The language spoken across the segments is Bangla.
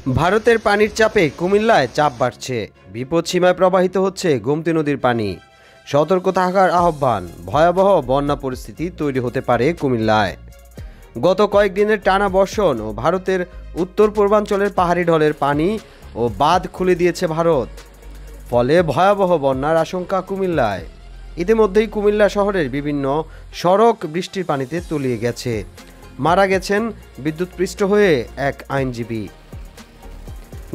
ভারতের পানির চাপে কুমিল্লায় চাপ বাড়ছে। বিপদসীমায় প্রবাহিত হচ্ছে গোমতী নদীর পানি। সতর্ক থাকার আহ্বান। ভয়াবহ বন্যা পরিস্থিতি তৈরি হতে পারে কুমিল্লায়। গত কয়েকদিনের টানা বর্ষণ ও ভারতের উত্তর পূর্বাঞ্চলের পাহাড়ি ঢলের পানি ও বাঁধ খুলে দিয়েছে ভারত। ফলে ভয়াবহ বন্যার আশঙ্কা কুমিল্লায়। ইতিমধ্যেই কুমিল্লা শহরের বিভিন্ন সড়ক বৃষ্টির পানিতে তলিয়ে গেছে। মারা গেছেন বিদ্যুৎপৃষ্ট হয়ে এক আইনজীবী।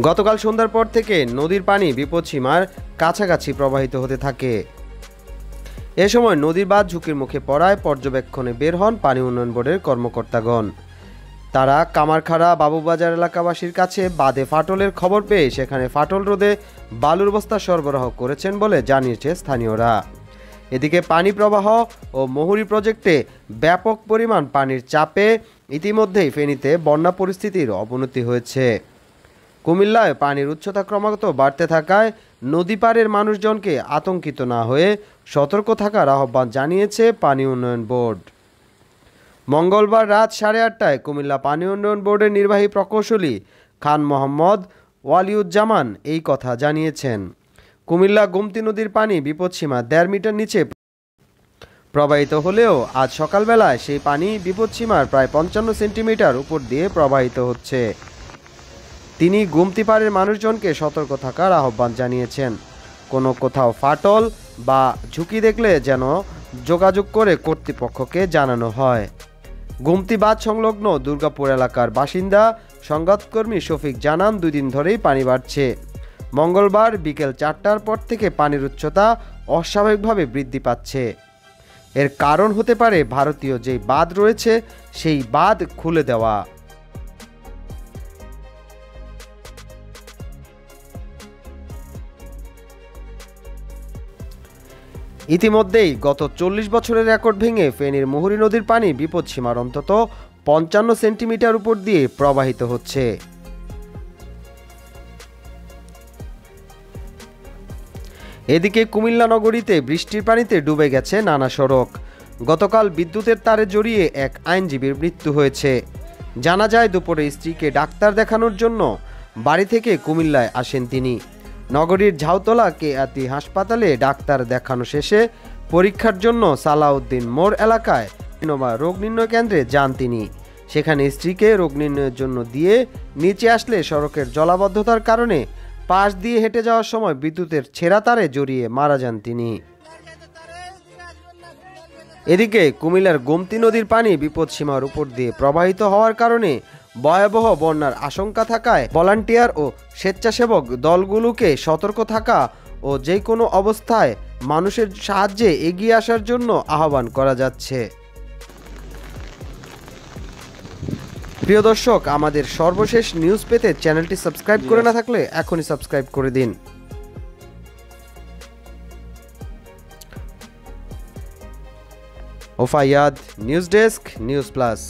গতকাল সন্ধ্যার পর থেকে নদীর পানি বিপদসীমার কাছাকাছি প্রবাহিত হতে থাকে। এ সময় নদীর বাঁধ ঝুঁকির মুখে পড়ায় পর্যবেক্ষণে বের হন পানি উন্নয়ন বোর্ডের কর্মকর্তাগণ। তারা কামারখাড়া বাবুবাজার এলাকাবাসীর কাছে বাঁধে ফাটলের খবর পেয়ে সেখানে ফাটল রোধে বালুর বস্তা সরবরাহ করেছেন বলে জানিয়েছে স্থানীয়রা। এদিকে পানি প্রবাহ ও মহুরী প্রজেক্টে ব্যাপক পরিমাণ পানির চাপে ইতিমধ্যেই ফেনীতে বন্যা পরিস্থিতির অবনতি হয়েছে। কুমিল্লায় পানির উচ্চতা ক্রমাগত বাড়তে থাকায় নদী পাড়ের মানুষজনকে আতঙ্কিত না হয়ে সতর্ক থাকার আহ্বান জানিয়েছে পানি উন্নয়ন বোর্ড। মঙ্গলবার রাত 8:30টায় কুমিল্লা পানি উন্নয়ন বোর্ডের নির্বাহী প্রকৌশলী খান মোহাম্মদ ওয়ালিউজ্জামান এই কথা জানিয়েছেন। কুমিল্লা গোমতী নদীর পানি বিপদসীমা 1.5 মিটার নিচে প্রবাহিত হলেও আজ সকালবেলায় সেই পানি বিপদসীমার প্রায় 55 সেন্টিমিটার উপর দিয়ে প্রবাহিত হচ্ছে। তিনি গোমতী পাড়ের মানুষজনকে সতর্ক থাকার আহ্বান জানিয়েছেন। কোনো কোথাও ফাটল বা ঝুঁকি দেখলে যেন যোগাযোগ করে কর্তৃপক্ষকে জানানো হয়। গোমতী বাঁধ সংলগ্ন দুর্গাপুর এলাকার বাসিন্দা সংবাদকর্মী শফিক জানান, 2 দিন ধরেই পানি বাড়ছে। মঙ্গলবার বিকেল 4টার পর থেকে পানির উচ্চতা অস্বাভাবিকভাবে বৃদ্ধি পাচ্ছে। এর কারণ হতে পারে ভারতীয় যে বাঁধ রয়েছে সেই বাঁধ খুলে দেওয়া। ইতিমধ্যেই গত 40 বছরের রেকর্ড ভেঙে ফেনীর মহুরী নদীর পানি বিপদসীমার অন্তত 55 সেন্টিমিটার উপর দিয়ে প্রবাহিত হচ্ছে। এদিকে কুমিল্লা নগরীতে বৃষ্টির পানিতে ডুবে গেছে নানা সড়ক। গতকাল বিদ্যুতের তারে জড়িয়ে এক আইনজীবীর মৃত্যু হয়েছে। জানা যায় দুপুরে স্ত্রীকে ডাক্তার দেখানোর জন্য বাড়ি থেকে কুমিল্লায় আসেন তিনি। নগরীর ঝাউতলা কেআতি হাসপাতালে ডাক্তার দেখানো শেষে পরীক্ষার জন্য সালাউদ্দিন মোড় এলাকায় রোগ নির্ণয় কেন্দ্রে যান তিনি। সেখানে স্ত্রীকে রোগ নির্ণয়ের জন্য দিয়ে নিচে আসলে সড়কের জলাবদ্ধতার কারণে পাশ দিয়ে হেঁটে যাওয়ার সময় বিদ্যুতের ছেঁড়া তারে জড়িয়ে মারা যান তিনি। এদিকে কুমিল্লার গোমতী নদীর পানি বিপদসীমার উপর দিয়ে প্রবাহিত হওয়ার কারণে ভয়াবহ বন্যার আশঙ্কা থাকায় ভলান্টিয়ার ও স্বেচ্ছাসেবক দলগুলোকে সতর্ক থাকা ও যে কোনো অবস্থায় মানুষের সাহায্যে এগিয়ে আসার জন্য আহ্বান করা যাচ্ছে। প্রিয় দর্শক, আমাদের সর্বশেষ নিউজ পেতে চ্যানেলটি সাবস্ক্রাইব করে না থাকলে এখনই সাবস্ক্রাইব করে দিন। ওফায়াদ, নিউজ ডেস্ক, নিউজ প্লাস।